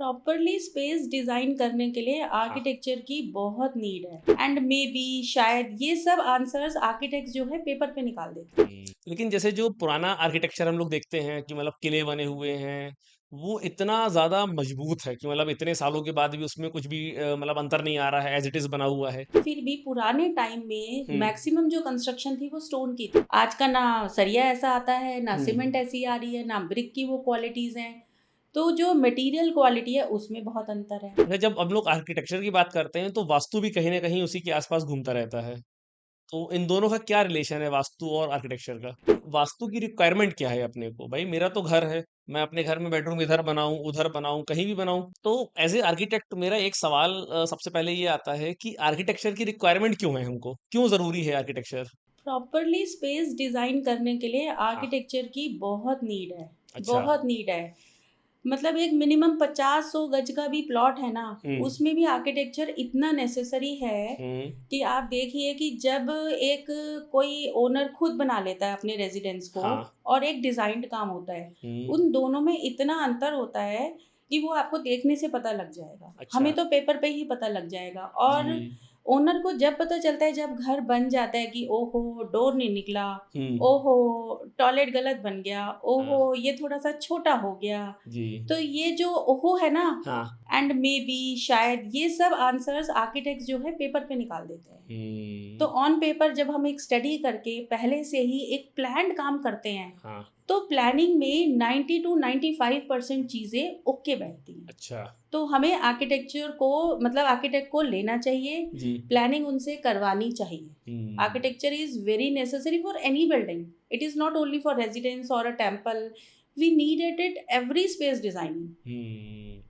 Properly space design करने के लिए आर्किटेक्चर की बहुत नीड है एंड मे बी शायद ये सब आंसर्स आर्किटेक्ट्स जो है पेपर पे निकाल देते हैं। लेकिन जैसे जो पुराना आर्किटेक्चर हम लोग देखते हैं कि मतलब किले बने हुए हैं, वो इतना ज़्यादा मजबूत है कि मतलब इतने सालों के बाद भी उसमें कुछ भी मतलब अंतर नहीं आ रहा है, एज़ इट इज़ बना हुआ है। फिर भी पुराने टाइम में हुँ, मैक्सिमम जो कंस्ट्रक्शन थी वो स्टोन की थी। आज का ना सरिया ऐसा आता है, ना हुँ। सीमेंट ऐसी आ रही है, ना ब्रिक की वो क्वालिटीज हैं। तो जो मटेरियल क्वालिटी है उसमें बहुत अंतर है। अच्छा, जब हम लोग आर्किटेक्चर की बात करते हैं, तो वास्तु भी कहीं न कहीं उसी के आस-पास घूमता रहता है। तो इन दोनों का क्या रिलेशन है, वास्तु और आर्किटेक्चर का? वास्तु की रिक्वायरमेंट क्या है अपने को? भाई मेरा तो घर है, मैं अपने घर में बेडरूम इधर बनाऊँ, उधर बनाऊँ, कहीं भी बनाऊँ। तो एज़ ए आर्किटेक्ट मेरा एक सवाल सबसे पहले ये आता है कि आर्किटेक्चर की रिक्वायरमेंट क्यों है हमको? क्यों ज़रूरी है आर्किटेक्चर? प्रॉपरली स्पेस डिजाइन करने के लिए हाँ, आर्किटेक्चर की बहुत नीड है। अच्छा। बहुत नीड है। मतलब एक मिनिमम 50-100 गज का भी प्लॉट है ना, हुँ, उसमें भी आर्किटेक्चर इतना नेसेसरी है हुँ, कि आप देखिए कि जब एक कोई ओनर खुद बना लेता है अपने रेजिडेंस को हाँ, और एक डिजाइन्ड काम होता है, हुँ, उन दोनों में इतना अंतर होता है कि वो आपको देखने से पता लग जाएगा। अच्छा, हमें तो पेपर पे ही पता लग जाएगा। और जी, ओनर को जब पता चलता है, जब घर बन जाता है कि ओहो डोर नहीं निकला, हुँ, ओहो टॉयलेट गलत बन गया, हाँ, ओहो ये थोड़ा सा छोटा हो गया, जी, तो ये जो ओहो है ना, हाँ, एंड मे बी शायद ये सब आंसर्स आर्किटेक्ट्स जो है पेपर पे निकाल देते हैं। तो हुँ, ऑन पेपर जब हम एक स्टडी करके पहले से ही एक प्लान्ड काम करते हैं, हाँ, तो प्लानिंग में 90 टू 95% चीज़ें ओके बैठती हैं। अच्छा, तो हमें आर्किटेक्चर को मतलब आर्किटेक्ट को लेना चाहिए, जी, प्लानिंग उनसे करवानी चाहिए। Hmm, architecture is very necessary for any building. It is not only for residence or a temple. We need it at every space designing. Hmm,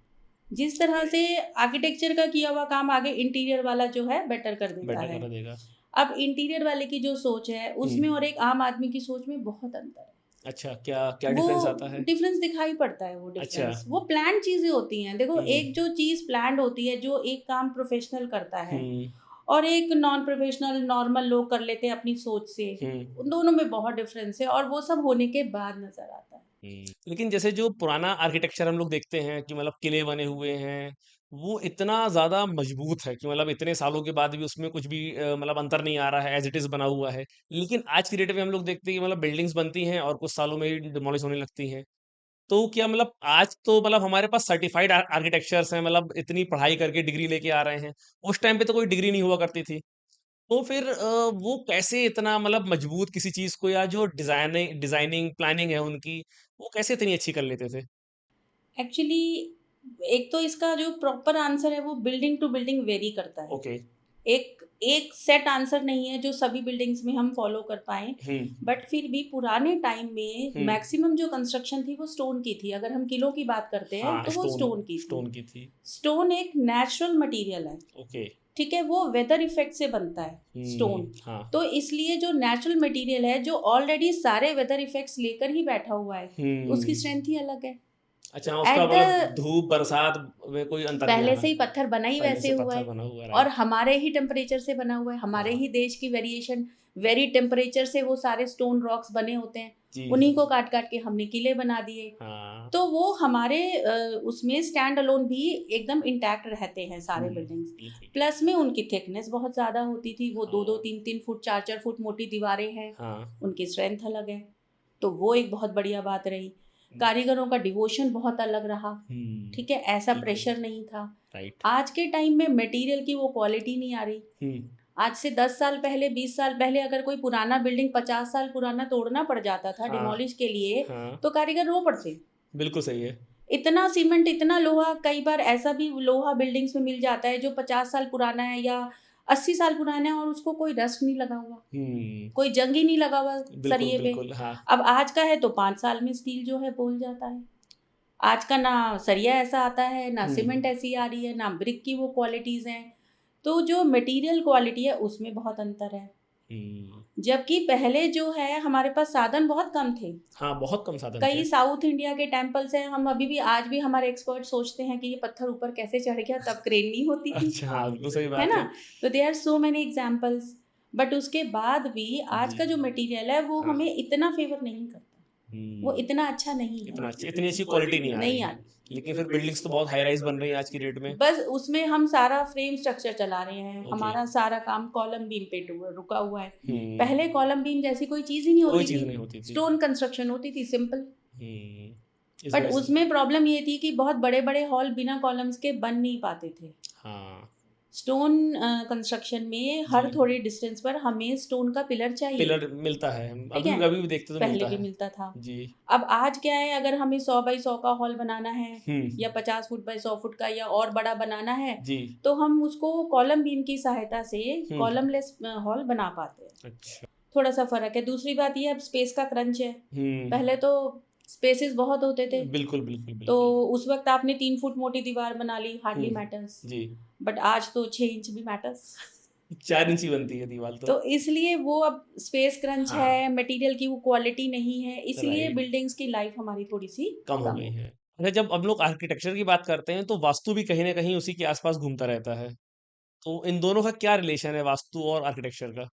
जिस तरह से आर्किटेक्चर का किया हुआ काम आगे इंटीरियर वाला जो है बेटर कर देता बेटर है। करा देगा। अब इंटीरियर वाले की जो सोच है हुँ, उसमें और एक आम आदमी की सोच में बहुत अंतर है। अच्छा, क्या क्या वो डिफ़रेंस आता है? डिफरेंस दिखाई पड़ता है, वो अच्छा, डिफरेंस वो प्लान्ड चीजें होती हैं। देखो, हुँ, एक जो चीज प्लान्ड होती है, जो एक काम प्रोफेशनल करता है हुँ, और एक नॉन प्रोफेशनल नॉर्मल लोग कर लेते हैं अपनी सोच से, हुँ, उन दोनों में बहुत डिफरेंस है और वो सब होने के बाद नजर आता है। हुँ। लेकिन जैसे जो पुराना आर्किटेक्चर हम लोग देखते हैं कि मतलब किले बने हुए हैं, वो इतना ज़्यादा मजबूत है कि मतलब इतने सालों के बाद भी उसमें कुछ भी मतलब अंतर नहीं आ रहा है, एज़ इट इज़ बना हुआ है। लेकिन आज की डेट में हम लोग देखते हैं कि मतलब बिल्डिंग्स बनती हैं और कुछ सालों में ही डिमोलिश होने लगती हैं। तो क्या मतलब आज तो मतलब हमारे पास सर्टिफ़ाइड आर्किटेक्चर्स हैं, मतलब इतनी पढ़ाई करके डिग्री लेके आ रहे हैं। उस टाइम पे तो कोई डिग्री नहीं हुआ करती थी। तो फिर वो कैसे इतना मतलब मजबूत किसी चीज़ को, या जो डिज़ाइनिंग प्लानिंग है उनकी, वो कैसे इतनी अच्छी कर लेते थे? एक्चुअली एक तो इसका जो प्रॉपर आंसर है वो बिल्डिंग टू बिल्डिंग वेरी करता है। ओके। एक एक सेट आंसर नहीं है जो सभी बिल्डिंग्स में हम फॉलो कर पाएँ। हुँ, बट फिर भी पुराने टाइम में हुँ। मैक्सिमम जो कंस्ट्रक्शन थी वो स्टोन की थी। अगर हम किलों की बात करते हैं हाँ, तो वो स्टोन स्टोन की थी। स्टोन की थी। स्टोन एक नेचुरल मटेरियल है, ओके। ठीक है? वो वेदर इफ़ेक्ट से बनता है स्टोन। हुँ, हाँ। तो इसलिए जो नेचुरल मटेरियल है, जो ऑलरेडी सारे वेदर इफ़ेक्ट्स लेकर ही बैठा हुआ है, उसकी हुँ। स्ट्रेंथ ही अलग है। अच्छा, उसका एट मतलब द धूप, बरसात में कोई अंतर नहीं पहले आना। से ही पत्थर बना ही पहले वैसे से हुआ पत्थर है बना हुआ, और राइट। हमारे ही टेम्परेचर से बना हुआ है, हमारे हाँ, ही देश की वेरिएशन, वेरी टेम्परेचर से वो सारे स्टोन रॉक्स बने होते हैं। जी। उन्हीं को काट-काट के हमने किले बना दिए। हाँ। तो वो हमारे उसमें स्टैंड अलोन भी एकदम इंटैक्ट रहते हैं हुँ, सारे बिल्डिंग्स। बिल्कुल। प्लस में उनकी थिकनेस बहुत ज़्यादा होती थी। वो 2-2 हाँ, 3-3 फुट 4-4 फुट मोटी दीवारें हैं, हाँ। उनकी स्ट्रेंथ अलग है। तो वो एक बहुत बढ़िया बात रही। हुँ, कारीगरों का डिवोशन बहुत अलग रहा, हुँ, ठीक है? ऐसा बिल्कुल, प्रेशर नहीं था। राइट। आज के टाइम में मटेरियल की वो क्वालिटी नहीं आ रही। हुँ, आज से 10 साल पहले, 20 साल पहले अगर कोई पुराना बिल्डिंग 50 साल पुराना तोड़ना पड़ जाता था हाँ, डिमोलिश के लिए, हाँ, तो कारीगर रो पड़ते। बिल्कुल सही है। इतना सीमेंट, इतना लोहा, कई बार ऐसा भी लोहा बिल्डिंग्स में मिल जाता है जो 50 साल पुराना है या 80 साल पुराना है और उसको कोई रस्ट नहीं लगा हुआ, हुँ, कोई जंग ही नहीं लगा हुआ बिल्कुल, सरिये पे। बिल्कुल, हाँ। अब आज का है तो 5 साल में स्टील जो है बोल जाता है। आज का ना सरिया ऐसा आता है, ना हुँ, सीमेंट ऐसी आ रही है, ना ब्रिक की वो क्वालिटीज़ हैं। तो जो मटेरियल क्वालिटी है उसमें बहुत अंतर है। हुँ। जबकि पहले जो है हमारे पास साधन बहुत कम थे। हाँ, बहुत कम साधन थे। कई साउथ इंडिया के टेम्पल्स हैं, हम अभी भी आज भी हमारे एक्सपर्ट सोचते हैं कि ये पत्थर ऊपर कैसे चढ़ गया, तब क्रेन नहीं होती थी, अच्छा, हाँ, बिल्कुल सही है बात ना? है। तो there are so many examples. But उसके बाद भी आज जी, का जो मटेरियल है वो हाँ। हमें इतना फेवर नहीं करता। वो हम्म, इतना अच्छा नहीं है, इतना अच्छी इतनी अच्छी क्वालिटी नहीं आ रही नहीं है। आती। लेकिन फिर बिल्डिंग्स तो बहुत हाई राइज बन रही है आज की डेट में। बस उसमें हम सारा फ्रेम स्ट्रक्चर चला रहे हैं, ओके। हमारा सारा काम कॉलम बीम पे रुका हुआ है। हम्म, पहले कॉलम बीम जैसी कोई चीज ही नहीं कोई होती चीज थी, नहीं होती थी। स्टोन कंस्ट्रक्शन होती थी सिंपल। हम्म, इस बट वजह से। उसमें प्रॉब्लम ये थी कि बहुत बड़े बड़े हॉल बिना कॉलम्स के बन नहीं पाते थे। हाँ स्टोन कंस्ट्रक्शन में हर जी, थोड़ी डिस्टेंस पर हमें स्टोन का पिलर चाहिए, पिलर मिलता है, ठीक है, अभी भी देखते तो पहले मिलता भी है। मिलता था। जी। अब आज क्या है, अगर हमें 100 बाई 100 का हॉल बनाना है या हम्म। 50 फुट बाई 100 फुट का या और बड़ा बनाना है, जी। तो हम उसको कॉलम बीम की सहायता से हम्म। कॉलमलेस हॉल बना पाते हैं। अच्छा। थोड़ा सा फर्क है। दूसरी बात ये, अब स्पेस का क्रंच है। हम्म। पहले तो स्पेसेस बहुत होते थे, बिल्कुल बिल्कुल तो बिल्कुल। उस वक्त आपने 3 फुट मोटी दीवार बना ली, हार्डली मैटर्स। जी। बट आज तो 6 इंच भी मैटर्स। 4 इंच ही बनती है दीवार तो। तो इसलिए वो अब स्पेस क्रंच हाँ। है, मटेरियल की वो क्वालिटी नहीं है, इसलिए राइट। बिल्डिंग्स की लाइफ हमारी थोड़ी सी कम हो कम गई हो है। गई। अच्छा, जब हम लोग आर्किटेक्चर की बात करते हैं तो वास्तु भी कहीं ना कहीं उसी के आसपास घूमता रहता है। तो इन दोनों का क्या रिलेशन है, वास्तु और आर्किटेक्चर का?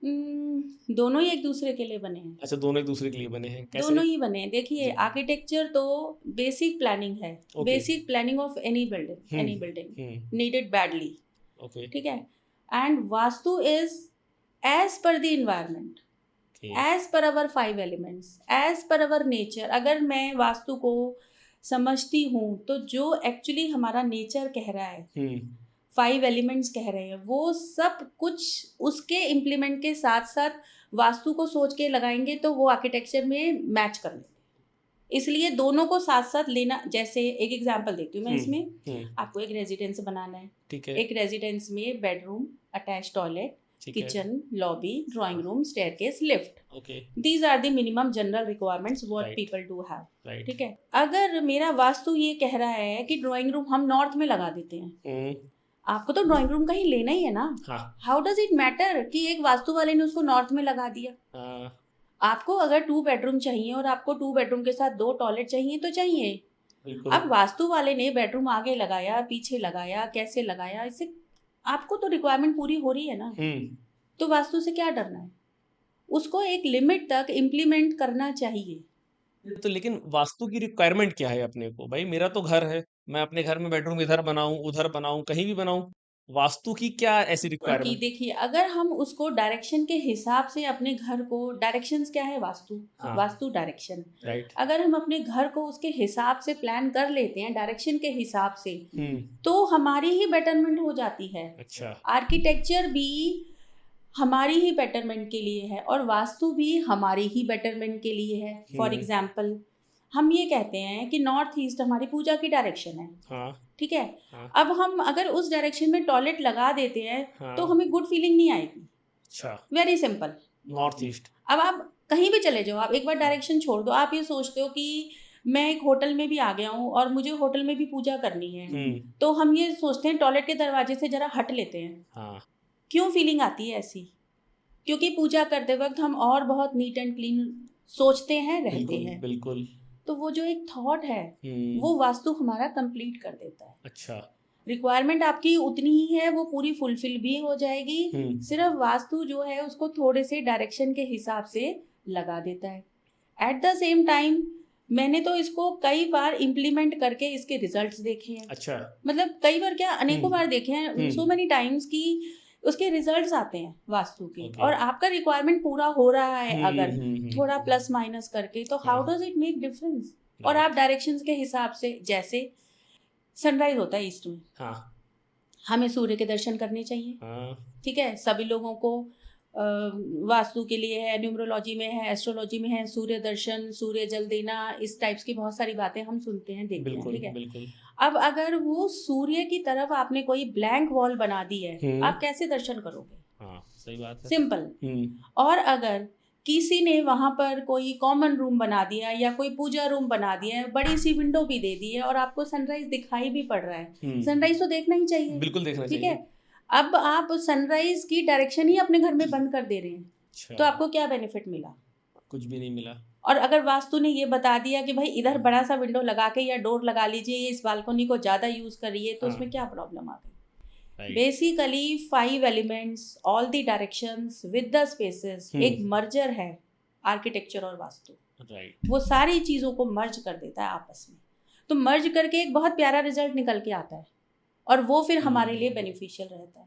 दोनों ही एक दूसरे के लिए बने हैं। अच्छा, दोनों एक दूसरे के लिए बने हैं, कैसे? दोनों ही बने हैं। देखिए, जी। आर्किटेक्चर तो बेसिक प्लानिंग है, okay. Basic planning of any building, hmm. Any building hmm. Needed badly, okay. ठीक है। And vastu is as per the environment, okay. As per our 5 elements, as per our nature. अगर मैं वास्तु को समझती हूँ तो जो एक्चुअली हमारा नेचर कह रहा है, हम्म। 5 एलिमेंट्स कह रहे हैं, वो सब कुछ उसके इम्प्लीमेंट के साथ साथ वास्तु को सोच के लगाएंगे तो वो आर्किटेक्चर में मैच कर लेंगे। इसलिए दोनों को साथ साथ लेना। जैसे एक एग्जांपल देती हूँ मैं इसमें। हम्म। आपको एक रेजिडेंस बनाना है। ठीक है। एक रेजिडेंस में बेडरूम, अटैच टॉयलेट, ठीक है। किचन, लॉबी, ड्राइंग हाँ। Room, staircase, lift. Okay. These are the minimum general requirements what right. People do have, right. ठीक है। अगर मेरा वास्तु ये कह रहा है कि ड्राइंग रूम हम नॉर्थ में लगा देते हैं, हम्म। आपको तो ड्राइंग रूम का ही लेना ही है ना। हाँ। हाउ डज इट मैटर कि एक वास्तु वाले ने उसको नॉर्थ में लगा दिया। हाँ, आपको अगर 2 बेडरूम चाहिए और आपको 2 बेडरूम के साथ 2 टॉयलेट चाहिए तो चाहिए। बिल्कुल। अब वास्तु वाले ने बेडरूम आगे लगाया, पीछे लगाया, कैसे लगाया, इससे आपको तो रिक्वायरमेंट पूरी हो रही है ना। हम्म। तो वास्तु से क्या डरना है, उसको एक लिमिट तक इम्प्लीमेंट करना चाहिए। तो लेकिन वास्तु की रिक्वायरमेंट क्या है अपने को? भाई मेरा तो घर है, मैं अपने घर में बेडरूम इधर बनाऊं उधर बनाऊं कहीं भी बनाऊं, वास्तु की क्या ऐसी कि रिक्वायरमेंट? देखिए, अगर हम उसको डायरेक्शन के हिसाब से अपने घर को, डायरेक्शंस क्या है वास्तु, हाँ। वास्तु डायरेक्शन। राइट। अगर हम अपने घर को उसके हिसाब से प्लान कर लेते हैं, डायरेक्शन के हिसाब से, हम्म। तो हमारी ही बेटरमेंट हो जाती है। अच्छा। आर्किटेक्चर भी हमारी ही बेटरमेंट के लिए है और वास्तु भी हमारी ही बेटरमेंट के लिए है। For hmm. एग्जाम्पल, हम ये कहते हैं कि नॉर्थ ईस्ट हमारी पूजा की डायरेक्शन है, हाँ। ठीक है। हाँ। अब हम अगर उस डायरेक्शन में टॉयलेट लगा देते हैं तो हाँ। हमें गुड फीलिंग नहीं आएगी। अच्छा। Very simple. North east. अब आप कहीं भी चले जाओ, आप एक बार डायरेक्शन छोड़ दो, आप ये सोचते हो कि मैं एक होटल में भी आ गया हूँ और मुझे होटल में भी पूजा करनी है, हम्म। तो हम ये सोचते हैं टॉयलेट के दरवाजे से जरा हट लेते हैं। हाँ। क्यों फीलिंग आती है ऐसी? क्योंकि पूजा करते वक्त हम और बहुत नीट एंड क्लीन सोचते हैं, रहते बिल्कुल हैं। बिल्कुल। तो वो जो एक थॉट है, हम्म। वो वास्तु हमारा कंप्लीट कर देता है। अच्छा। रिक्वायरमेंट आपकी उतनी ही है, वो पूरी फुलफिल भी हो जाएगी। सिर्फ वास्तु जो है उसको थोड़े से डायरेक्शन के हिसाब से लगा देता है। एट द सेम टाइम मैंने तो इसको कई बार इम्प्लीमेंट करके इसके रिजल्ट्स देखे हैं। अच्छा। मतलब कई बार क्या, अनेकों बार देखे हैं, सो मेनी टाइम्स की उसके रिजल्ट्स आते हैं वास्तु के। ओके। और आपका रिक्वायरमेंट पूरा हो रहा है अगर हम्म। थोड़ा प्लस माइनस करके, तो how does it make difference. और आप डायरेक्शंस के हिसाब से, जैसे सनराइज होता है ईस्ट में, हाँ। हमें सूर्य के दर्शन करने चाहिए, हाँ। ठीक है। सभी लोगों को वास्तु के लिए है, न्यूमरोलॉजी में है, एस्ट्रोलॉजी में है, सूर्य दर्शन, सूर्य जल देना, इस टाइप्स की बहुत सारी बातें हम सुनते हैं, देखते हैं, बिल्कुल ठीक है। बिल्कुल। अब अगर वो सूर्य की तरफ आपने कोई ब्लैंक वॉल बना दी है, आप कैसे दर्शन करोगे? हाँ, सही बात है। सिंपल। और अगर किसी ने वहां पर कोई कॉमन रूम बना दिया या कोई पूजा रूम बना दिया है, बड़ी सी विंडो भी दे दी है और आपको सनराइज दिखाई भी पड़ रहा है, सनराइज तो देखना ही चाहिए, बिल्कुल देखना ठीक चाहिए। है। अब आप सनराइज की डायरेक्शन ही अपने घर में बंद कर दे रहे हैं, अच्छा। तो आपको क्या बेनिफिट मिला? कुछ भी नहीं मिला। और अगर वास्तु ने ये बता दिया कि भाई इधर बड़ा सा विंडो लगा के या डोर लगा लीजिए, ये इस बालकनी को ज्यादा यूज करिए, तो उसमें क्या प्रॉब्लम आ गई? Right. Basically 5 elements, all the directions with the spaces, एक मर्जर है आर्किटेक्चर और वास्तु। राइट। वो सारी चीज़ों को मर्ज कर देता है आपस में, तो मर्ज करके एक बहुत प्यारा रिजल्ट निकल के आता है और वो फिर हमारे लिए बेनिफिशियल रहता है।